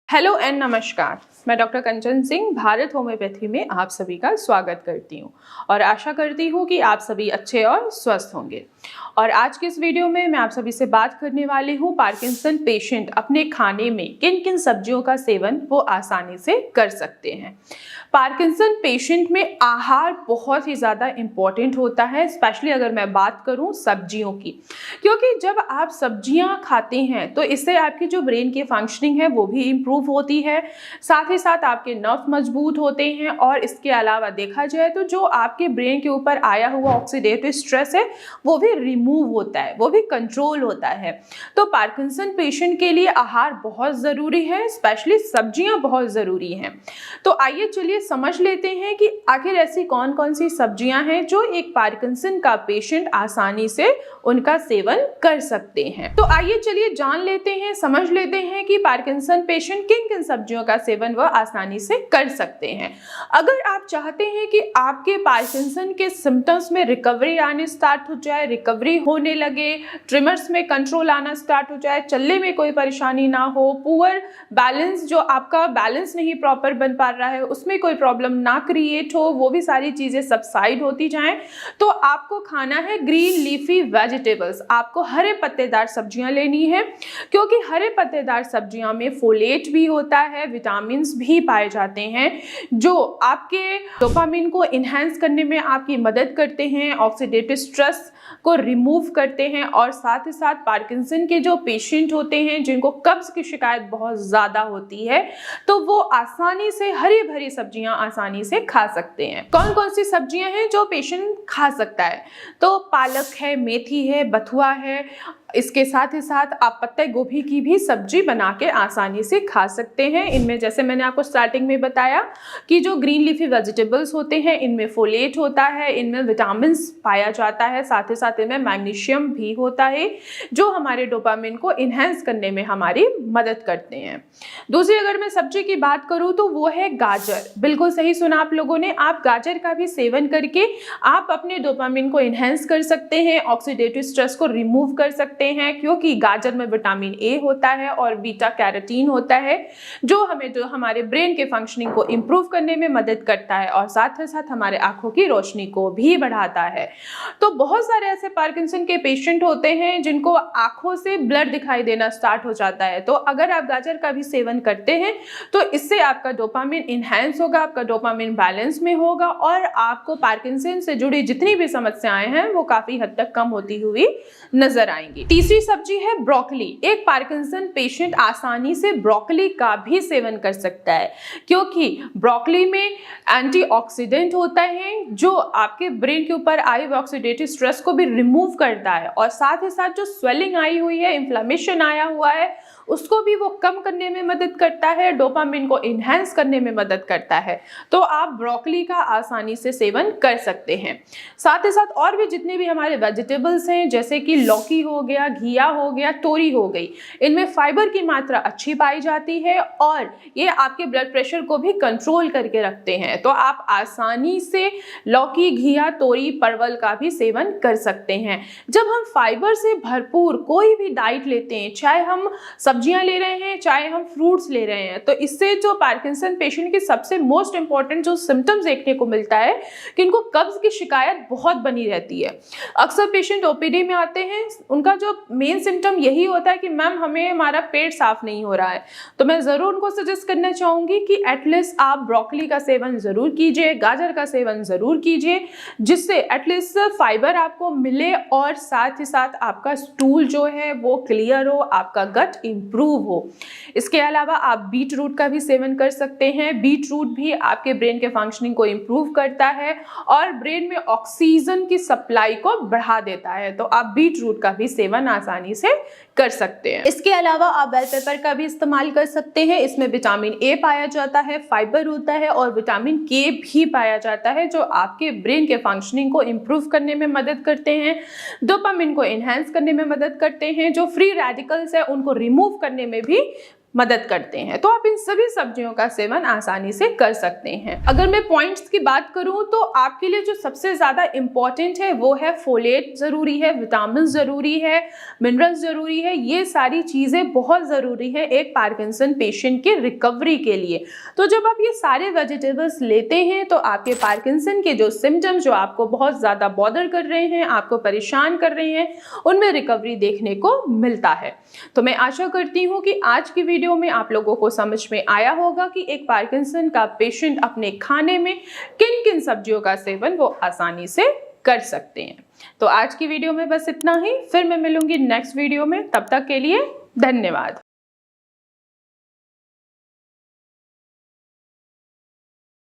Hello and नमस्कार। मैं doctor कंचन Singh Bharat homeopathy में आप सभी का स्वागत करती हूँ और आशा करती हूँ कि आप सभी अच्छे और स्वस्थ होंगे। और आज के इस वीडियो में मैं आप सभी से बात करने वाली हूँ पार्किंसन पेशेंट अपने खाने में किन किन सब्जियों का सेवन वो आसानी से कर सकते हैं। पार्किंसन पेशेंट में आहार बहुत ही ज़्यादा इम्पॉर्टेंट होता है, स्पेशली अगर मैं बात करूँ सब्जियों की, क्योंकि जब आप सब्जियां खाते हैं तो इससे आपकी जो ब्रेन की फंक्शनिंग है वो भी इम्प्रूव होती है, साथ ही साथ आपके नर्व मजबूत होते हैं और इसके अलावा देखा जाए तो जो आपके ब्रेन के ऊपर आया हुआ ऑक्सीडेटिव स्ट्रेस है वो भी रिमूव होता है, वो भी कंट्रोल होता है। तो पार्किंसन पेशेंट के लिए आहार बहुत ज़रूरी है, स्पेशली सब्जियां बहुत ज़रूरी हैं। तो आइए चलिए समझ लेते हैं कि आखिर ऐसी कौन कौन सी सब्जियां हैं जो एक पार्किंसन का पेशेंट आसानी से उनका सेवन कर सकते हैं। तो आइए चलिए जान लेते हैं, समझ लेते हैं कि पार्किंसन पेशेंट किन किन सब्जियों का सेवन वह आसानी से कर सकते हैं। अगर आप चाहते हैं कि आपके पार्किंसन के सिम्टम्स में रिकवरी आने स्टार्ट हो जाए, रिकवरी होने लगे, ट्रिमर्स में कंट्रोल आना स्टार्ट हो जाए, चलने में कोई परेशानी ना हो, पुअर बैलेंस जो आपका बैलेंस नहीं प्रॉपर बन पा रहा है उसमें कोई प्रॉब्लम ना क्रिएट हो, वो भी सारी चीजें सबसाइड होती जाएं, तो आपको खाना है ग्रीन लीफी वेजिटेबल्स। आपको हरे पत्तेदार सब्जियां लेनी है, क्योंकि हरे पत्तेदार सब्जियां में फोलेट भी होता है, विटामिन भी पाए जाते हैं जो आपके डोपामिन को इन्हेंस करने में आपकी मदद करते हैं, ऑक्सीडेटिव स्ट्रेस को रिमूव करते हैं और साथ ही साथ पार्किंसन के जो पेशेंट होते हैं जिनको कब्ज की शिकायत बहुत ज़्यादा होती है तो वो आसानी से हरी भरी सब्जियां आसानी से खा सकते हैं। कौन कौन सी सब्जियां हैं जो पेशेंट खा सकता है? तो पालक है, मेथी है, बथुआ है, इसके साथ ही साथ आप पत्ते गोभी की भी सब्जी बना के आसानी से खा सकते हैं। इनमें जैसे मैंने आपको स्टार्टिंग में बताया कि जो ग्रीन लीफी वेजिटेबल्स होते हैं इनमें फोलेट होता है, इनमें विटामिन पाया जाता है, साथ ही साथ इनमें मैग्नीशियम भी होता है जो हमारे डोपामिन को इन्हेंस करने में हमारी मदद करते हैं। दूसरी अगर मैं सब्जी की बात करूँ तो वो है गाजर। बिल्कुल सही सुना आप लोगों ने, आप गाजर का भी सेवन करके आप अपने डोपामिन को इन्हेंस कर सकते हैं, ऑक्सीडेटिव स्ट्रेस को रिमूव कर सकते हैं, क्योंकि गाजर में विटामिन ए होता है और बीटा कैरोटीन होता है जो हमारे ब्रेन के फंक्शनिंग को इंप्रूव करने में मदद करता है और साथ ही साथ हमारे आंखों की रोशनी को भी बढ़ाता है। तो बहुत सारे ऐसे पार्किंसन के पेशेंट होते हैं जिनको आंखों से ब्लड दिखाई देना स्टार्ट हो जाता है, तो अगर आप गाजर का भी सेवन करते हैं तो इससे आपका डोपामिन इनहैंस होगा, आपका डोपामिन बैलेंस में होगा और आपको पार्किंसन से जुड़ी जितनी भी समस्याएं हैं वो काफी हद तक कम होती हुई नजर आएंगी। तीसरी सब्जी है ब्रोकली। एक पार्किंसन पेशेंट आसानी से ब्रोकली का भी सेवन कर सकता है, क्योंकि ब्रोकली में एंटीऑक्सीडेंट होता है जो आपके ब्रेन के ऊपर आई हुई ऑक्सीडेटिव स्ट्रेस को भी रिमूव करता है और साथ ही साथ जो स्वेलिंग आई हुई है, इन्फ्लेमेशन आया हुआ है, उसको भी वो कम करने में मदद करता है, डोपामिन को इन्हेंस करने में मदद करता है। तो आप ब्रोकली का आसानी से सेवन कर सकते हैं। साथ ही साथ और भी जितने भी हमारे वेजिटेबल्स हैं जैसे कि लौकी हो गया, घिया हो गया, तोरी हो गई, इनमें फाइबर की मात्रा अच्छी पाई जाती है और ये आपके ब्लड प्रेशर को भी कंट्रोल करके रखते हैं। तो आप आसानी से लौकी, घिया, तोरी, परवल का भी सेवन कर सकते हैं। जब हम फाइबर से भरपूर कोई भी डाइट लेते हैं, चाहे हम सब्जियां ले रहे हैं चाहे हम फ्रूट्स ले रहे हैं, तो इससे जो पार्किंसन पेशेंट की सबसे मोस्ट इंपॉर्टेंट जो सिम्टम्स देखने को मिलता है कि इनको कब्ज की शिकायत बहुत बनी रहती है। अक्सर पेशेंट ओपीडी में आते हैं, उनका जो मेन सिम्टम यही होता है कि मैम हमें हमारा पेट साफ नहीं हो रहा है। तो मैं जरूर उनको सजेस्ट करना चाहूंगी कि एटलीस्ट आप ब्रोकली का सेवन जरूर कीजिए, गाजर का सेवन जरूर कीजिए, जिससे एटलीस्ट फाइबर आपको मिले और साथ ही साथ आपका स्टूल जो है वो क्लियर हो, आपका गट इंप्रूव हो। इसके अलावा आप बीट रूट का भी सेवन कर सकते हैं। बीट रूट भी आपके ब्रेन के फंक्शनिंग को इंप्रूव करता है और ब्रेन में ऑक्सीजन की सप्लाई को बढ़ा देता है, तो आप बीट रूट का भी सेवन आसानी से कर सकते हैं। इसके अलावा आप बेल पेपर का भी इस्तेमाल कर सकते हैं। इसमें विटामिन ए पाया जाता है, फाइबर होता है और विटामिन के भी पाया जाता है जो आपके ब्रेन के फंक्शनिंग को इंप्रूव करने में मदद करते हैं, डोपामिन को एनहांस करने में मदद करते हैं, जो फ्री रेडिकल्स है उनको रिमूव करने में भी मदद करते हैं। तो आप इन सभी सब्जियों का सेवन आसानी से कर सकते हैं। अगर मैं पॉइंट्स की बात करूं तो आपके लिए जो सबसे ज़्यादा इम्पॉर्टेंट है वो है फोलेट ज़रूरी है, विटामिन ज़रूरी है, मिनरल्स ज़रूरी है। ये सारी चीज़ें बहुत ज़रूरी है एक पार्किंसन पेशेंट की रिकवरी के लिए। तो जब आप ये सारे वेजिटेबल्स लेते हैं तो आपके पार्किंसन के जो सिम्टम्स जो आपको बहुत ज़्यादा बॉदर कर रहे हैं, आपको परेशान कर रहे हैं, उनमें रिकवरी देखने को मिलता है। तो मैं आशा करती हूँ कि आज की वीडियो में आप लोगों को समझ में आया होगा कि एक पार्किंसन का पेशेंट अपने खाने में किन किन सब्जियों का सेवन वो आसानी से कर सकते हैं। तो आज की वीडियो में बस इतना ही, फिर मैं मिलूंगी नेक्स्ट वीडियो में। तब तक के लिए धन्यवाद।